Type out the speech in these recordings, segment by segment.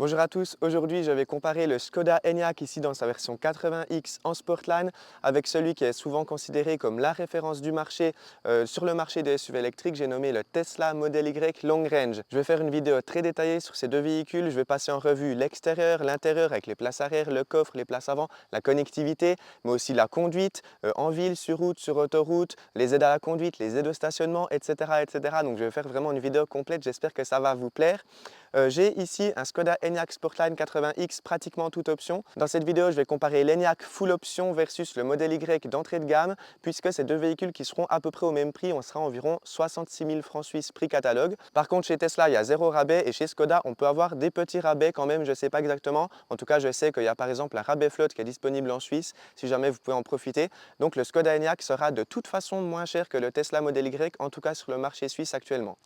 Bonjour à tous, aujourd'hui je vais comparer le Skoda Enyaq ici dans sa version 80X en Sportline avec celui qui est souvent considéré comme la référence du marché sur le marché des SUV électriques, j'ai nommé le Tesla Model Y Long Range. Je vais faire une vidéo très détaillée sur ces deux véhicules, je vais passer en revue l'extérieur, l'intérieur avec les places arrière, le coffre, les places avant, la connectivité, mais aussi la conduite en ville, sur route, sur autoroute, les aides à la conduite, les aides au stationnement, etc. etc. Donc je vais faire vraiment une vidéo complète, j'espère que ça va vous plaire. J'ai ici un Skoda Enyaq Sportline 80X, pratiquement toute option. Dans cette vidéo, je vais comparer l'Enyaq Full Option versus le Model Y d'entrée de gamme, puisque c'est deux véhicules qui seront à peu près au même prix. On sera environ 66 000 francs suisses prix catalogue. Par contre, chez Tesla, il y a zéro rabais et chez Skoda, on peut avoir des petits rabais quand même, je ne sais pas exactement. En tout cas, je sais qu'il y a par exemple un rabais flotte qui est disponible en Suisse, si jamais vous pouvez en profiter. Donc le Skoda Enyaq sera de toute façon moins cher que le Tesla Model Y, en tout cas sur le marché suisse actuellement.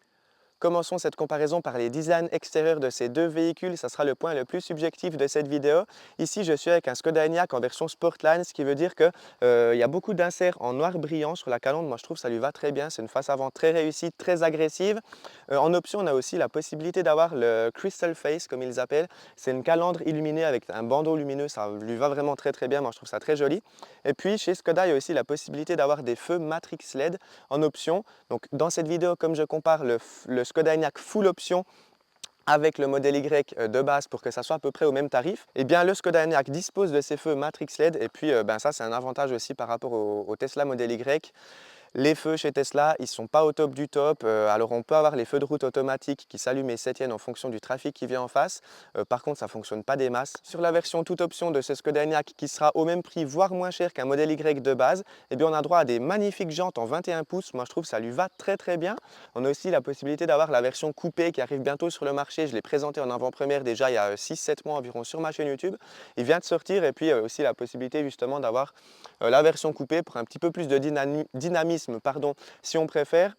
Commençons cette comparaison par les designs extérieurs de ces deux véhicules, ça sera le point le plus subjectif de cette vidéo. Ici, je suis avec un Skoda Enyaq en version Sportline, ce qui veut dire qu'il y a beaucoup d'inserts en noir brillant sur la calandre. Moi, je trouve que ça lui va très bien, c'est une face avant très réussie, très agressive. En option, on a aussi la possibilité d'avoir le Crystal Face, comme ils appellent. C'est une calandre illuminée avec un bandeau lumineux, ça lui va vraiment très très bien, moi je trouve ça très joli. Et puis, chez Skoda, il y a aussi la possibilité d'avoir des feux Matrix LED en option. Donc, dans cette vidéo, comme je compare le Skoda Enyaq Full Option avec le modèle Y de base pour que ça soit à peu près au même tarif, eh bien le Skoda Enyaq dispose de ces feux Matrix LED et puis ça c'est un avantage aussi par rapport au Tesla modèle Y. Les feux chez Tesla, ils ne sont pas au top du top. Alors on peut avoir les feux de route automatiques qui s'allument et s'éteignent en fonction du trafic qui vient en face. Par contre, ça ne fonctionne pas des masses. Sur la version toute option de ce Skoda Enyaq qui sera au même prix, voire moins cher qu'un modèle Y de base, eh bien on a droit à des magnifiques jantes en 21 pouces. Moi je trouve que ça lui va très très bien. On a aussi la possibilité d'avoir la version coupée qui arrive bientôt sur le marché. Je l'ai présenté en avant-première déjà il y a 6-7 mois environ sur ma chaîne YouTube. Il vient de sortir et puis aussi la possibilité justement d'avoir la version coupée pour un petit peu plus de dynamisme, si on préfère.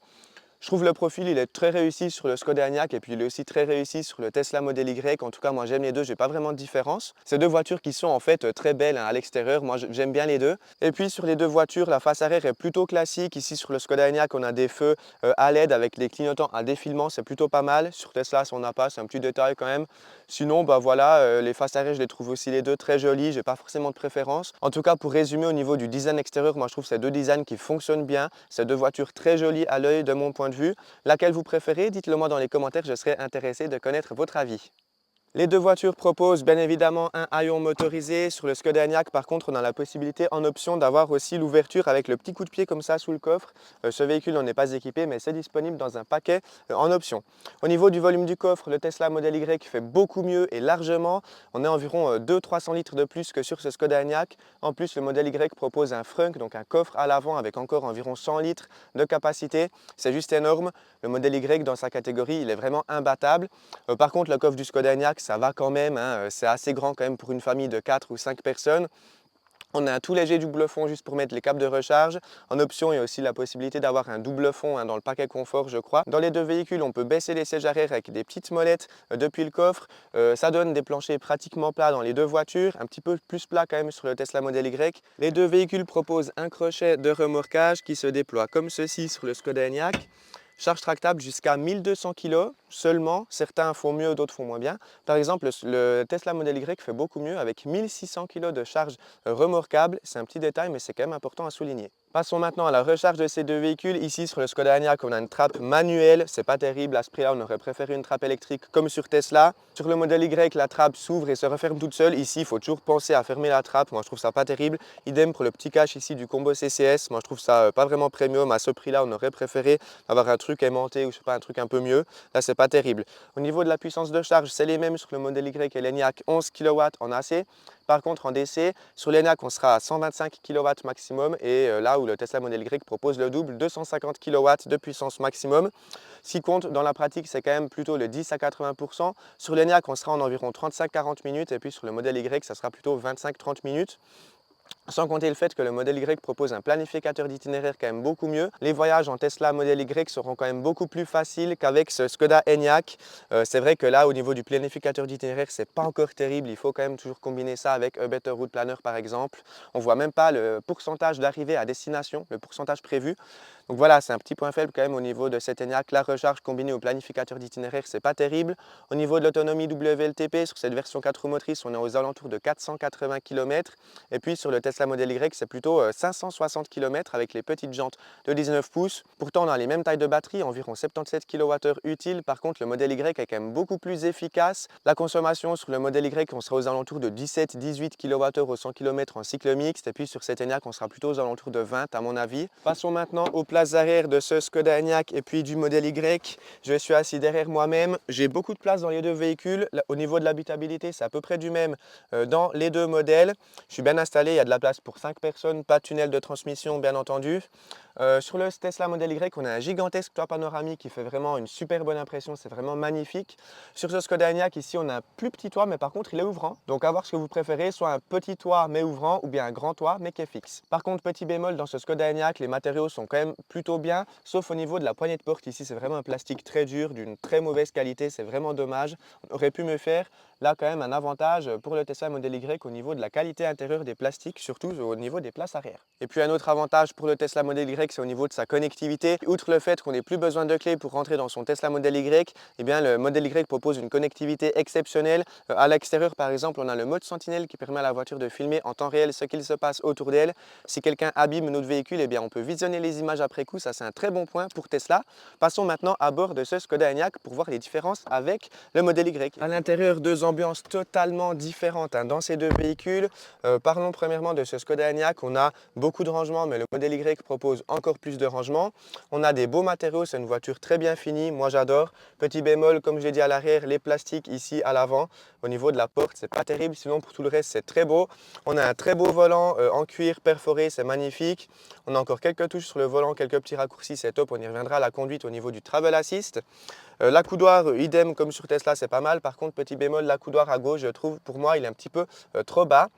Je trouve le profil il est très réussi sur le Skoda Enyaq et puis il est aussi très réussi sur le Tesla Model Y. En tout cas, moi j'aime les deux, j'ai pas vraiment de différence. C'est deux voitures qui sont en fait très belles à l'extérieur. Moi j'aime bien les deux. Et puis sur les deux voitures, la face arrière est plutôt classique. Ici sur le Skoda Enyaq, on a des feux à LED avec les clignotants à défilement, c'est plutôt pas mal. Sur Tesla, si on n'a pas, c'est un petit détail quand même. Sinon, bah voilà, les faces arrière, je les trouve aussi les deux très jolies. J'ai pas forcément de préférence. En tout cas, pour résumer au niveau du design extérieur, moi je trouve ces deux designs qui fonctionnent bien. Ces deux voitures très jolies à l'œil de mon point de vue. Laquelle vous préférez? Dites-le moi dans les commentaires, je serais intéressé de connaître votre avis. Les deux voitures proposent bien évidemment un haillon motorisé. Sur le Skoda Enyaq, par contre, on a la possibilité en option d'avoir aussi l'ouverture avec le petit coup de pied comme ça sous le coffre. Ce véhicule n'en est pas équipé, mais c'est disponible dans un paquet en option. Au niveau du volume du coffre, le Tesla Model Y fait beaucoup mieux et largement. On est environ 200-300 litres de plus que sur ce Skoda Enyaq. En plus, le Model Y propose un frunk, donc un coffre à l'avant avec encore environ 100 litres de capacité. C'est juste énorme. Le Model Y dans sa catégorie, il est vraiment imbattable. Par contre, le coffre du Skoda Enyaq, ça va quand même, hein, c'est assez grand quand même pour une famille de 4 ou 5 personnes. On a un tout léger double fond juste pour mettre les câbles de recharge. En option, il y a aussi la possibilité d'avoir un double fond dans le paquet confort, je crois. Dans les deux véhicules, on peut baisser les sièges arrière avec des petites molettes depuis le coffre. Ça donne des planchers pratiquement plats dans les deux voitures, un petit peu plus plat quand même sur le Tesla Model Y. Les deux véhicules proposent un crochet de remorquage qui se déploie comme ceci sur le Skoda Enyaq. Charge tractable jusqu'à 1200 kg seulement. Certains font mieux, d'autres font moins bien. Par exemple, le Tesla Model Y fait beaucoup mieux avec 1600 kg de charge remorquable. C'est un petit détail, mais c'est quand même important à souligner. Passons maintenant à la recharge de ces deux véhicules. Ici, sur le Skoda Enyaq, on a une trappe manuelle. C'est pas terrible. À ce prix-là, on aurait préféré une trappe électrique comme sur Tesla. Sur le Model Y, la trappe s'ouvre et se referme toute seule. Ici, il faut toujours penser à fermer la trappe. Moi, je trouve ça pas terrible. Idem pour le petit cache ici du combo CCS. Moi, je trouve ça pas vraiment premium. À ce prix-là, on aurait préféré avoir un truc aimanté ou je sais pas, un truc un peu mieux. Là, c'est pas terrible. Au niveau de la puissance de charge, c'est les mêmes sur le Model Y et l'Enyaq, 11 kW en AC. Par contre, en DC, sur l'Enyaq, on sera à 125 kW maximum et là où le Tesla Model Y propose le double, 250 kW de puissance maximum. Ce qui compte dans la pratique, c'est quand même plutôt le 10 à 80%. Sur l'Enyaq, on sera en environ 35-40 minutes et puis sur le Model Y, ça sera plutôt 25-30 minutes. Sans compter le fait que le Model Y propose un planificateur d'itinéraire quand même beaucoup mieux. Les voyages en Tesla Model Y seront quand même beaucoup plus faciles qu'avec ce Skoda Enyaq. C'est vrai que là, au niveau du planificateur d'itinéraire, c'est pas encore terrible. Il faut quand même toujours combiner ça avec A Better Route Planner par exemple. On voit même pas le pourcentage d'arrivée à destination, le pourcentage prévu. Donc voilà, c'est un petit point faible quand même au niveau de cet Enyaq. La recharge combinée au planificateur d'itinéraire, c'est pas terrible. Au niveau de l'autonomie WLTP, sur cette version 4 roues motrices, on est aux alentours de 480 km. Et puis sur le Tesla Model Y, c'est plutôt 560 km avec les petites jantes de 19 pouces. Pourtant, on a les mêmes tailles de batterie, environ 77 kWh utiles. Par contre, le Model Y est quand même beaucoup plus efficace. La consommation sur le Model Y, on sera aux alentours de 17-18 kWh au 100 km en cycle mixte. Et puis sur cet Enyaq, on sera plutôt aux alentours de 20 à mon avis. Passons maintenant aux places arrière de ce Skoda Enyaq et puis du Model Y. Je suis assis derrière moi-même. J'ai beaucoup de place dans les deux véhicules. Au niveau de l'habitabilité, c'est à peu près du même dans les deux modèles. Je suis bien installé, il y a de la place pour 5 personnes, pas de tunnel de transmission bien entendu. Sur le Tesla Model Y, on a un gigantesque toit panoramique qui fait vraiment une super bonne impression, c'est vraiment magnifique. Sur ce Skoda Enyaq, ici, on a un plus petit toit, mais par contre, il est ouvrant. Donc, à voir ce que vous préférez, soit un petit toit mais ouvrant, ou bien un grand toit mais qui est fixe. Par contre, petit bémol, dans ce Skoda Enyaq, les matériaux sont quand même plutôt bien, sauf au niveau de la poignée de porte. Ici, c'est vraiment un plastique très dur, d'une très mauvaise qualité, c'est vraiment dommage. On aurait pu me faire là quand même un avantage pour le Tesla Model Y au niveau de la qualité intérieure des plastiques, surtout au niveau des places arrière. Et puis un autre avantage pour le Tesla Model Y, c'est au niveau de sa connectivité. Outre le fait qu'on n'ait plus besoin de clés pour rentrer dans son Tesla Model Y, eh bien le Model Y propose une connectivité exceptionnelle. À l'extérieur, par exemple, on a le mode Sentinelle qui permet à la voiture de filmer en temps réel ce qu'il se passe autour d'elle. Si quelqu'un abîme notre véhicule, eh bien on peut visionner les images après coup. Ça, c'est un très bon point pour Tesla. Passons maintenant à bord de ce Skoda Enyaq pour voir les différences avec le Model Y. À l'intérieur, deux ambiances totalement différentes dans ces deux véhicules. Parlons premièrement de ce Skoda Enyaq. On a beaucoup de rangement, mais le Model Y propose encore plus de rangement. On a des beaux matériaux, c'est une voiture très bien finie, moi j'adore. Petit bémol, comme je l'ai dit à l'arrière, les plastiques ici à l'avant. Au niveau de la porte, c'est pas terrible, sinon pour tout le reste, c'est très beau. On a un très beau volant en cuir perforé, c'est magnifique. On a encore quelques touches sur le volant, quelques petits raccourcis, c'est top. On y reviendra à la conduite au niveau du Travel Assist. L'accoudoir, idem comme sur Tesla, c'est pas mal. Par contre, petit bémol, l'accoudoir à gauche, je trouve, pour moi, il est un petit peu trop bas.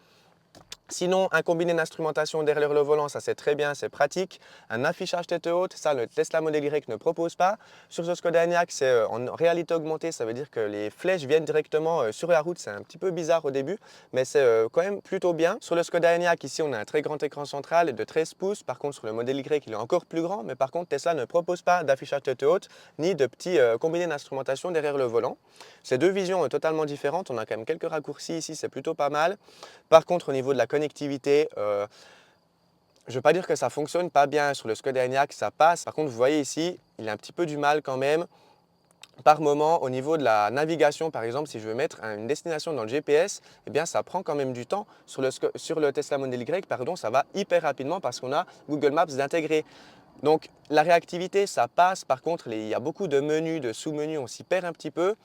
Sinon, un combiné d'instrumentation derrière le volant, ça c'est très bien, c'est pratique. Un affichage tête haute, ça le Tesla Model Y ne propose pas. Sur ce Skoda Enyaq, c'est en réalité augmentée, ça veut dire que les flèches viennent directement sur la route. C'est un petit peu bizarre au début, mais c'est quand même plutôt bien. Sur le Skoda Enyaq, ici on a un très grand écran central de 13 pouces. Par contre, sur le Model Y, il est encore plus grand, mais par contre, Tesla ne propose pas d'affichage tête haute ni de petits combinés d'instrumentation derrière le volant. C'est deux visions totalement différentes. On a quand même quelques raccourcis ici, c'est plutôt pas mal. Par contre, au niveau de la connectivité, je ne veux pas dire que ça fonctionne pas bien. Sur le Skoda Enyaq, ça passe. Par contre, vous voyez ici, il a un petit peu du mal quand même. Par moment, au niveau de la navigation, par exemple, si je veux mettre une destination dans le GPS, eh bien, ça prend quand même du temps. Sur le Tesla Model Y, pardon, ça va hyper rapidement parce qu'on a Google Maps d'intégrer. Donc, la réactivité, ça passe. Par contre, il y a beaucoup de menus, de sous-menus, on s'y perd un petit peu.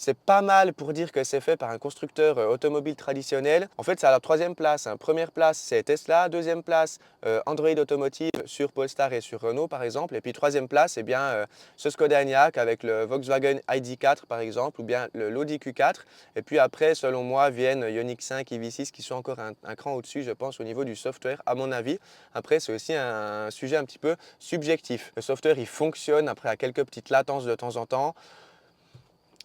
C'est pas mal pour dire que c'est fait par un constructeur automobile traditionnel. En fait, c'est à la troisième place. Première place, c'est Tesla. Deuxième place, Android Automotive sur Polestar et sur Renault, par exemple. Et puis troisième place, eh bien, ce Skoda Enyaq avec le Volkswagen ID.4, par exemple, ou bien l'Audi Q4. Et puis après, selon moi, viennent Ioniq 5 et V6 qui sont encore un cran au-dessus, je pense, au niveau du software, à mon avis. Après, c'est aussi un sujet un petit peu subjectif. Le software, il fonctionne après à quelques petites latences de temps en temps.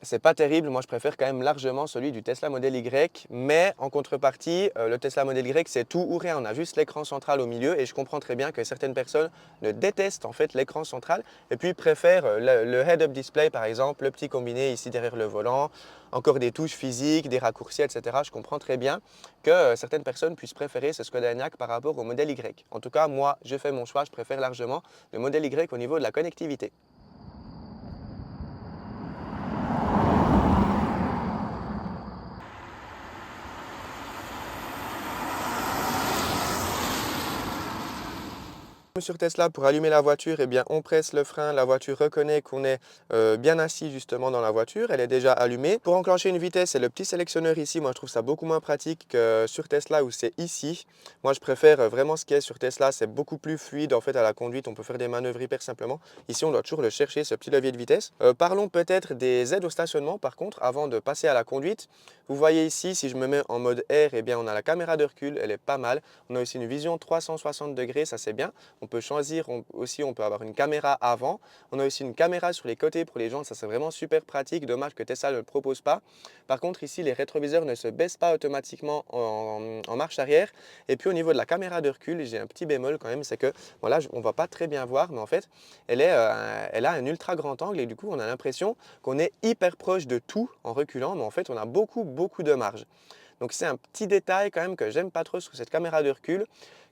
C'est pas terrible, moi je préfère quand même largement celui du Tesla Model Y, mais en contrepartie, le Tesla Model Y c'est tout ou rien, on a juste l'écran central au milieu et je comprends très bien que certaines personnes ne détestent en fait l'écran central et puis préfèrent le head-up display par exemple, le petit combiné ici derrière le volant, encore des touches physiques, des raccourcis, etc. Je comprends très bien que certaines personnes puissent préférer ce Skoda Enyaq par rapport au Model Y. En tout cas, moi, j'ai fait mon choix, je préfère largement le Model Y au niveau de la connectivité. Sur Tesla, pour allumer la voiture, eh bien, on presse le frein, la voiture reconnaît qu'on est bien assis justement dans la voiture, elle est déjà allumée. Pour enclencher une vitesse, c'est le petit sélectionneur ici, moi je trouve ça beaucoup moins pratique que sur Tesla où c'est ici. Moi je préfère vraiment ce qui est sur Tesla, c'est beaucoup plus fluide en fait à la conduite, on peut faire des manœuvres hyper simplement. Ici on doit toujours le chercher, ce petit levier de vitesse. Parlons peut-être des aides au stationnement par contre, avant de passer à la conduite. Vous voyez ici, si je me mets en mode R, eh bien, on a la caméra de recul, elle est pas mal. On a aussi une vision 360 degrés, ça c'est bien. On peut choisir aussi, on peut avoir une caméra avant. On a aussi une caméra sur les côtés pour les gens, ça c'est vraiment super pratique. Dommage que Tesla ne le propose pas. Par contre ici, les rétroviseurs ne se baissent pas automatiquement en marche arrière. Et puis au niveau de la caméra de recul, j'ai un petit bémol quand même, c'est que bon là, on ne va pas très bien voir, mais en fait, elle a un ultra grand angle et du coup, on a l'impression qu'on est hyper proche de tout en reculant, mais en fait, on a beaucoup de marge. Donc c'est un petit détail quand même que j'aime pas trop sur cette caméra de recul.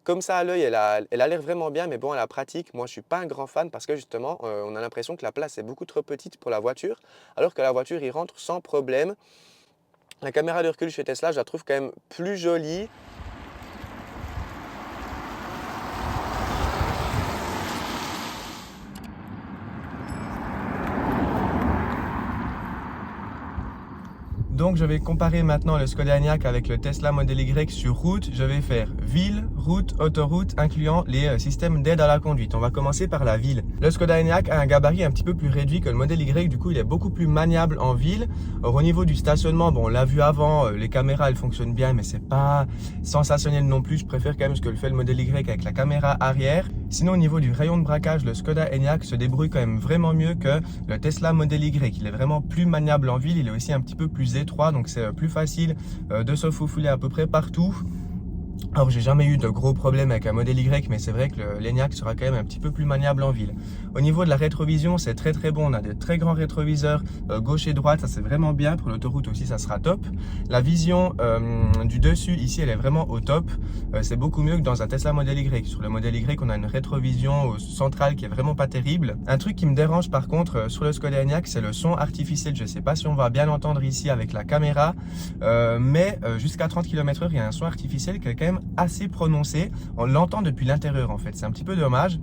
Comme ça à l'œil, elle a l'air vraiment bien, mais bon, à la pratique, moi je suis pas un grand fan parce que justement, on a l'impression que la place est beaucoup trop petite pour la voiture, alors que la voiture y rentre sans problème. La caméra de recul chez Tesla, je la trouve quand même plus jolie. Donc je vais comparer maintenant le Skoda Enyaq avec le Tesla Model Y sur route. Je vais faire ville, route, autoroute, incluant les systèmes d'aide à la conduite. On va commencer par la ville. Le Skoda Enyaq a un gabarit un petit peu plus réduit que le Model Y, du coup il est beaucoup plus maniable en ville. Or, au niveau du stationnement, bon on l'a vu avant, les caméras elles fonctionnent bien, mais c'est pas sensationnel non plus. Je préfère quand même ce que le fait le Model Y avec la caméra arrière. Sinon au niveau du rayon de braquage, le Skoda Enyaq se débrouille quand même vraiment mieux que le Tesla Model Y. Il est vraiment plus maniable en ville, il est aussi un petit peu plus étroit, donc c'est plus facile de se faufiler à peu près partout. Alors j'ai jamais eu de gros problèmes avec un Model Y, mais c'est vrai que l'Enyaq sera quand même un petit peu plus maniable en ville. Au niveau de la rétrovision, c'est très bon, on a des très grands rétroviseurs gauche et droite, ça c'est vraiment bien, pour l'autoroute aussi ça sera top. La vision du dessus ici elle est vraiment au top, c'est beaucoup mieux que dans un Tesla Model Y. Sur le Model Y on a une rétrovision centrale qui est vraiment pas terrible. Un truc qui me dérange par contre sur le Skoda Enyaq, c'est le son artificiel. Je sais pas si on va bien l'entendre ici avec la caméra, mais jusqu'à 30 km/h il y a un son artificiel qui est quand même assez prononcé. On l'entend depuis l'intérieur en fait, c'est un petit peu dommage.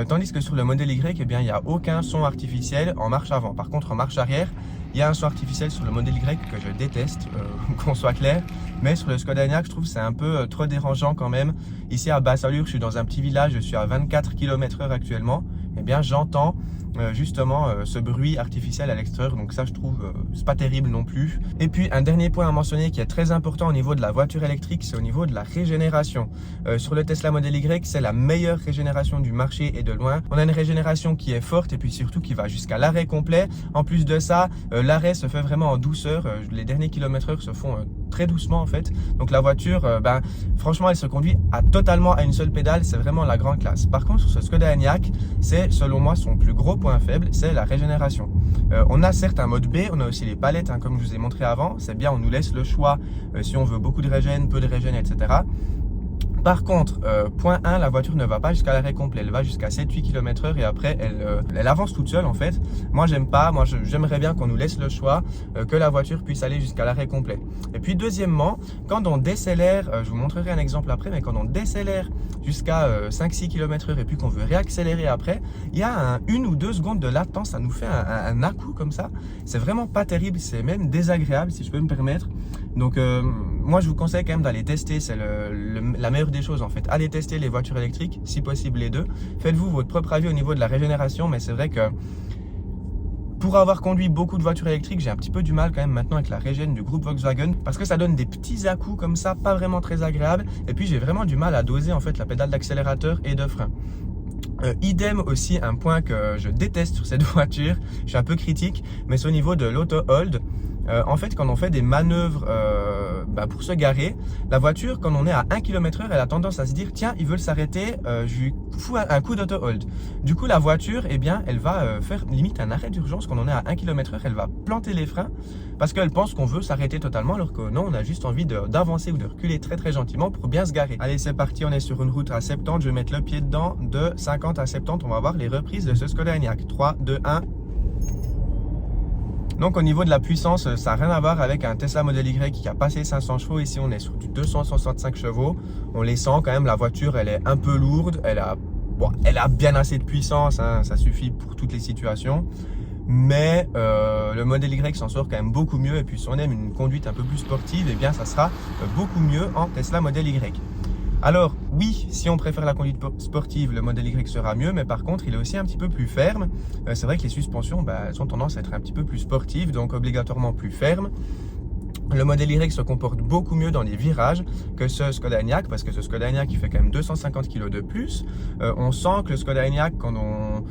Tandis que sur le Model Y, eh bien, il n'y a aucun son artificiel en marche avant. Par contre, en marche arrière, il y a un son artificiel sur le Model Y que je déteste, qu'on soit clair. Mais sur le Skoda Enyaq, je trouve que c'est un peu trop dérangeant quand même. Ici à Basse-Allure, je suis dans un petit village, je suis à 24 km/h actuellement. Eh bien, j'entends justement ce bruit artificiel à l'extérieur, donc ça je trouve c'est pas terrible non plus. Et puis un dernier point à mentionner qui est très important au niveau de la voiture électrique, c'est au niveau de la régénération. Sur le Tesla Model Y, c'est la meilleure régénération du marché et de loin. On a une régénération qui est forte et puis surtout qui va jusqu'à l'arrêt complet. En plus de ça, l'arrêt se fait vraiment en douceur, les derniers kilomètres-heure se font très doucement en fait. Donc la voiture, franchement elle se conduit totalement à une seule pédale, c'est vraiment la grande classe. Par contre sur ce Skoda Enyaq, c'est selon moi son plus gros point faible, c'est la régénération. On a certes un mode B, on a aussi les palettes comme je vous ai montré avant, c'est bien, on nous laisse le choix si on veut beaucoup de régène, peu de régène, etc. Par contre, point 1, la voiture ne va pas jusqu'à l'arrêt complet, elle va jusqu'à 7-8 km/h et après elle avance toute seule en fait. Moi j'aime pas, j'aimerais bien qu'on nous laisse le choix, que la voiture puisse aller jusqu'à l'arrêt complet. Et puis deuxièmement, quand on décélère, je vous montrerai un exemple après, mais quand on décélère jusqu'à 5-6 km/h et puis qu'on veut réaccélérer après, il y a 1 ou 2 secondes de latence, ça nous fait un à-coup comme ça. C'est vraiment pas terrible, c'est même désagréable si je peux me permettre. Donc moi je vous conseille quand même d'aller tester, c'est la meilleure des choses en fait. Allez tester les voitures électriques, si possible les deux. Faites-vous votre propre avis au niveau de la régénération, mais c'est vrai que pour avoir conduit beaucoup de voitures électriques, j'ai un petit peu du mal quand même maintenant avec la régène du groupe Volkswagen parce que ça donne des petits à-coups comme ça, pas vraiment très agréables. Et puis j'ai vraiment du mal à doser en fait la pédale d'accélérateur et de frein. Idem aussi, un point que je déteste sur cette voiture, je suis un peu critique, mais c'est au niveau de l'auto-hold. En fait, quand on fait des manœuvres pour se garer, la voiture, quand on est à 1 km/h, elle a tendance à se dire tiens, ils veulent s'arrêter, je lui fous un coup d'auto-hold. Du coup, la voiture, eh bien, elle va faire limite un arrêt d'urgence quand on est à 1 km/h, elle va planter les freins parce qu'elle pense qu'on veut s'arrêter totalement alors que non, on a juste envie d'avancer ou de reculer très gentiment pour bien se garer. Allez, c'est parti, on est sur une route à 70, je vais mettre le pied dedans de 50 à 70, on va voir les reprises de ce Skoda Enyaq. 3, 2, 1... Donc au niveau de la puissance, ça n'a rien à voir avec un Tesla Model Y qui a passé 500 chevaux. Ici, on est sur du 265 chevaux. On les sent quand même, la voiture, elle est un peu lourde. Elle a bien assez de puissance, hein, ça suffit pour toutes les situations. Mais le Model Y s'en sort quand même beaucoup mieux. Et puis si on aime une conduite un peu plus sportive, eh bien ça sera beaucoup mieux en Tesla Model Y. Alors oui, si on préfère la conduite sportive, le Model Y sera mieux, mais par contre il est aussi un petit peu plus ferme. C'est vrai que les suspensions elles ont tendance à être un petit peu plus sportives, donc obligatoirement plus fermes. Le modèle Y se comporte beaucoup mieux dans les virages que ce Skoda Enyaq, parce que ce Skoda Enyaq il fait quand même 250 kg de plus. On sent que le Skoda Enyaq, quand on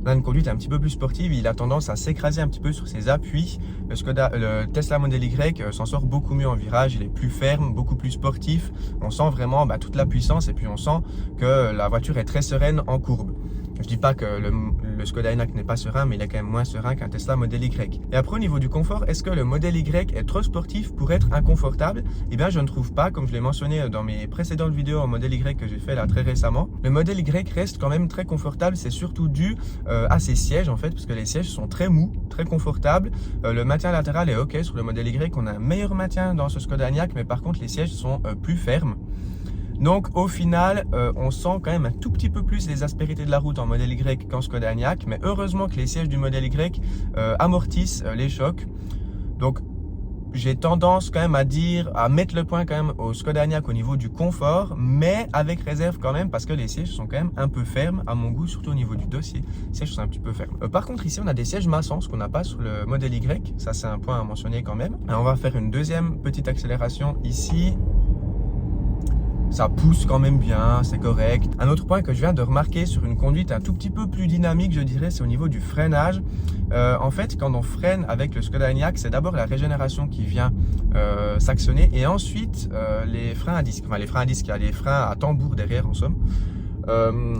a une conduite un petit peu plus sportive, il a tendance à s'écraser un petit peu sur ses appuis. Le Tesla Model Y s'en sort beaucoup mieux en virage, il est plus ferme, beaucoup plus sportif. On sent vraiment toute la puissance et puis on sent que la voiture est très sereine en courbe. Je dis pas que le Skoda Enyaq n'est pas serein, mais il est quand même moins serein qu'un Tesla Model Y. Et après, au niveau du confort, est-ce que le Model Y est trop sportif pour être inconfortable? Eh bien, je ne trouve pas, comme je l'ai mentionné dans mes précédentes vidéos en Model Y que j'ai fait là très récemment. Le Model Y reste quand même très confortable, c'est surtout dû à ses sièges en fait, parce que les sièges sont très mous, très confortables. Le maintien latéral est ok sur le Model Y, on a un meilleur maintien dans ce Skoda Enyaq, mais par contre les sièges sont plus fermes. Donc au final, on sent quand même un tout petit peu plus les aspérités de la route en Model Y qu'en Skoda Enyaq, mais heureusement que les sièges du Model Y amortissent les chocs. Donc j'ai tendance quand même à mettre le point quand même au Skoda Enyaq au niveau du confort, mais avec réserve quand même, parce que les sièges sont quand même un peu fermes à mon goût, surtout au niveau du dossier. Les sièges sont un petit peu fermes. Par contre ici on a des sièges massants, ce qu'on n'a pas sur le Model Y, ça c'est un point à mentionner quand même. Et on va faire une deuxième petite accélération ici. Ça pousse quand même bien, c'est correct. Un autre point que je viens de remarquer sur une conduite un tout petit peu plus dynamique, je dirais, c'est au niveau du freinage. En fait, quand on freine avec le Skoda Enyaq, c'est d'abord la régénération qui vient s'actionner et ensuite les freins à disque. Enfin, les freins à disque, il y a les freins à tambour derrière en somme.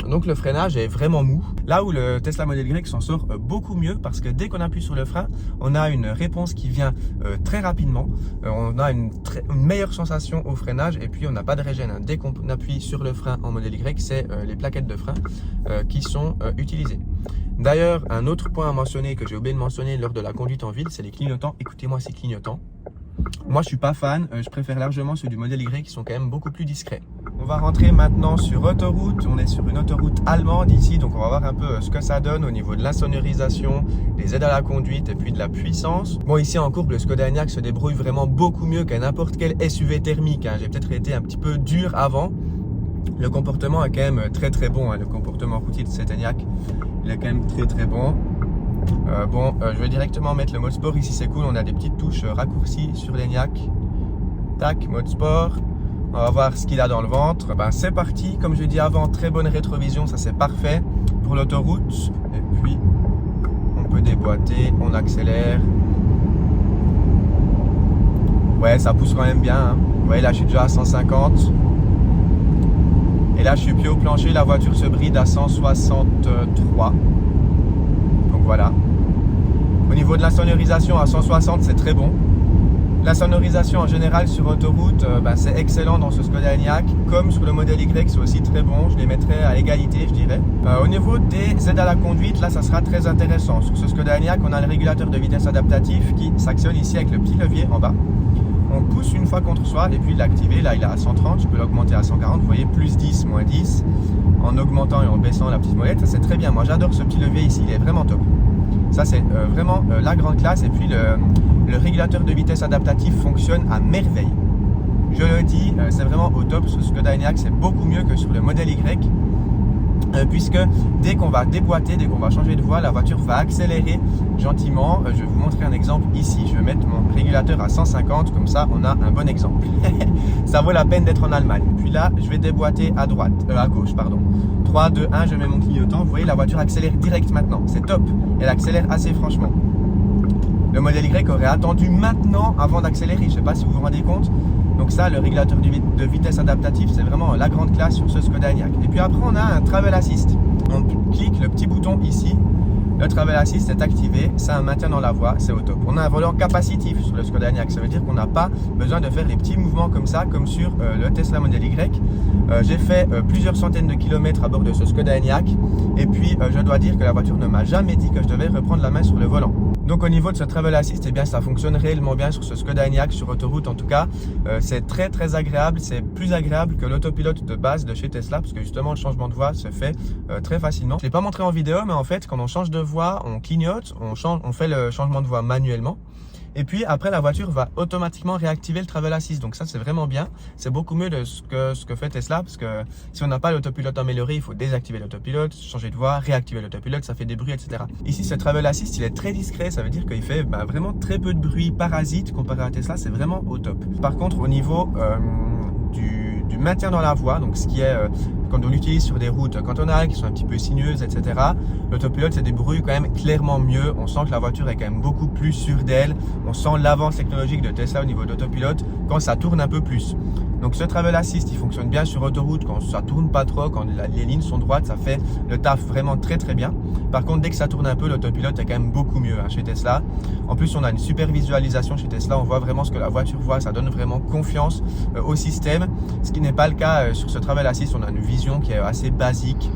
Donc le freinage est vraiment mou. Là où le Tesla Model Y s'en sort beaucoup mieux, parce que dès qu'on appuie sur le frein, on a une réponse qui vient très rapidement. On a une meilleure sensation au freinage et puis on n'a pas de régène. Dès qu'on appuie sur le frein en Model Y, c'est les plaquettes de frein qui sont utilisées. D'ailleurs, un autre point à mentionner que j'ai oublié de mentionner lors de la conduite en ville, c'est les clignotants. Écoutez-moi ces clignotants. Moi, je suis pas fan. Je préfère largement ceux du Model Y qui sont quand même beaucoup plus discrets. On va rentrer maintenant sur autoroute. On est sur une autoroute allemande ici, donc on va voir un peu ce que ça donne au niveau de l'insonorisation, des aides à la conduite et puis de la puissance. Bon, ici en courbe, le Skoda Enyaq se débrouille vraiment beaucoup mieux qu'un n'importe quel SUV thermique. J'ai peut-être été un petit peu dur avant. Le comportement est quand même très très bon. Le comportement routier de cet Enyaq, il est quand même très très bon. Je vais directement mettre le mode sport. Ici c'est cool, on a des petites touches raccourcies sur l'Enyaq. Tac, mode sport. On va voir ce qu'il a dans le ventre. C'est parti, comme je dis avant, très bonne rétrovision, ça c'est parfait pour l'autoroute. Et puis on peut déboîter, on accélère. Ouais, ça pousse quand même bien. Vous voyez là je suis déjà à 150. Et là je suis pied au plancher, la voiture se bride à 163. Voilà. Au niveau de la sonorisation à 160, c'est très bon. La sonorisation en général sur autoroute, c'est excellent dans ce Skoda Enyaq. Comme sur le Model Y, c'est aussi très bon. Je les mettrais à égalité, je dirais. Au niveau des aides à la conduite, là, ça sera très intéressant. Sur ce Skoda Enyaq, on a le régulateur de vitesse adaptatif qui s'actionne ici avec le petit levier en bas. On pousse une fois contre soi et puis l'activer. Là, il est à 130. Je peux l'augmenter à 140. Vous voyez, plus 10, moins 10. En augmentant et en baissant la petite molette, ça c'est très bien. Moi j'adore ce petit levier ici, il est vraiment top. Ça c'est vraiment la grande classe. Et puis le régulateur de vitesse adaptatif fonctionne à merveille. Je le dis, c'est vraiment au top. Ce Skoda Enyaq, c'est beaucoup mieux que sur le Model Y. Puisque dès qu'on va déboîter, dès qu'on va changer de voie, la voiture va accélérer gentiment. Je vais vous montrer un exemple ici. Je vais mettre mon régulateur à 150, comme ça on a un bon exemple. Ça vaut la peine d'être en Allemagne. Puis là, je vais déboîter à gauche, pardon. 3, 2, 1, je mets mon clignotant. Vous voyez, la voiture accélère direct maintenant. C'est top. Elle accélère assez franchement. Le Model Y aurait attendu maintenant avant d'accélérer. Je ne sais pas si vous vous rendez compte. Donc ça, le régulateur de vitesse adaptatif, c'est vraiment la grande classe sur ce Skoda Enyaq. Et puis après, on a un Travel Assist. On clique le petit bouton ici. Le Travel Assist est activé. C'est un maintien dans la voie. C'est au top. On a un volant capacitif sur le Skoda Enyaq. Ça veut dire qu'on n'a pas besoin de faire les petits mouvements comme ça, comme sur le Tesla Model Y. J'ai fait plusieurs centaines de kilomètres à bord de ce Skoda Enyaq. Et puis, je dois dire que la voiture ne m'a jamais dit que je devais reprendre la main sur le volant. Donc au niveau de ce Travel Assist, eh bien, ça fonctionne réellement bien sur ce Skoda Enyaq, sur autoroute en tout cas. C'est très très agréable, c'est plus agréable que l'autopilote de base de chez Tesla parce que justement le changement de voie se fait très facilement. Je ne l'ai pas montré en vidéo, mais en fait quand on change de voie, on clignote, on fait le changement de voie manuellement. Et puis après, la voiture va automatiquement réactiver le Travel Assist. Donc ça, c'est vraiment bien. C'est beaucoup mieux de ce que fait Tesla, parce que si on n'a pas l'autopilote amélioré, il faut désactiver l'autopilote, changer de voie, réactiver l'autopilote, ça fait des bruits, etc. Ici, ce Travel Assist, il est très discret. Ça veut dire qu'il fait vraiment très peu de bruit parasite comparé à Tesla. C'est vraiment au top. Par contre, au niveau du maintien dans la voie, donc ce qui est quand on l'utilise sur des routes cantonales qui sont un petit peu sinueuses, etc. L'autopilote, c'est des bruits quand même clairement mieux. On sent que la voiture est quand même beaucoup plus sûre d'elle. On sent l'avance technologique de Tesla au niveau de l'autopilote quand ça tourne un peu plus. Donc ce Travel Assist, il fonctionne bien sur autoroute quand ça tourne pas trop, quand les lignes sont droites, ça fait le taf vraiment très très bien. Par contre, dès que ça tourne un peu, l'autopilote est quand même beaucoup mieux chez Tesla. En plus, on a une super visualisation chez Tesla, on voit vraiment ce que la voiture voit, ça donne vraiment confiance au système, ce qui n'est pas le cas sur ce Travel Assist. On a une vision qui est assez basique.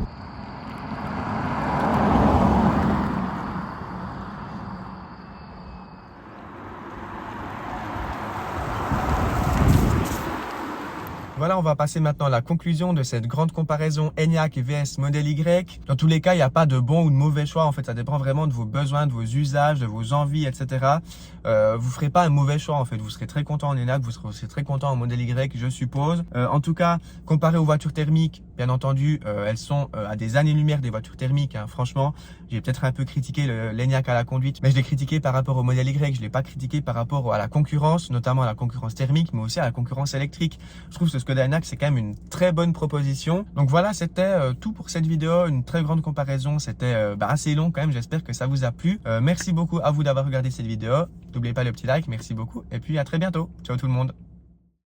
Voilà, on va passer maintenant à la conclusion de cette grande comparaison Enyaq vs Model Y. Dans tous les cas, il n'y a pas de bon ou de mauvais choix. En fait, ça dépend vraiment de vos besoins, de vos usages, de vos envies, etc. Vous ne ferez pas un mauvais choix, en fait. Vous serez très content en Enyaq, vous serez aussi très content en Model Y, je suppose. En tout cas, comparé aux voitures thermiques, bien entendu, elles sont à des années-lumière des voitures thermiques. Franchement, j'ai peut-être un peu critiqué l'Enyaq à la conduite, mais je l'ai critiqué par rapport au Model Y. Je ne l'ai pas critiqué par rapport à la concurrence, notamment à la concurrence thermique, mais aussi à la concurrence électrique. Je trouve que Skoda Enyaq, c'est quand même une très bonne proposition. Donc voilà, c'était tout pour cette vidéo, une très grande comparaison. C'était assez long quand même, j'espère que ça vous a plu. Merci beaucoup à vous d'avoir regardé cette vidéo. N'oubliez pas le petit like, merci beaucoup. Et puis à très bientôt. Ciao tout le monde.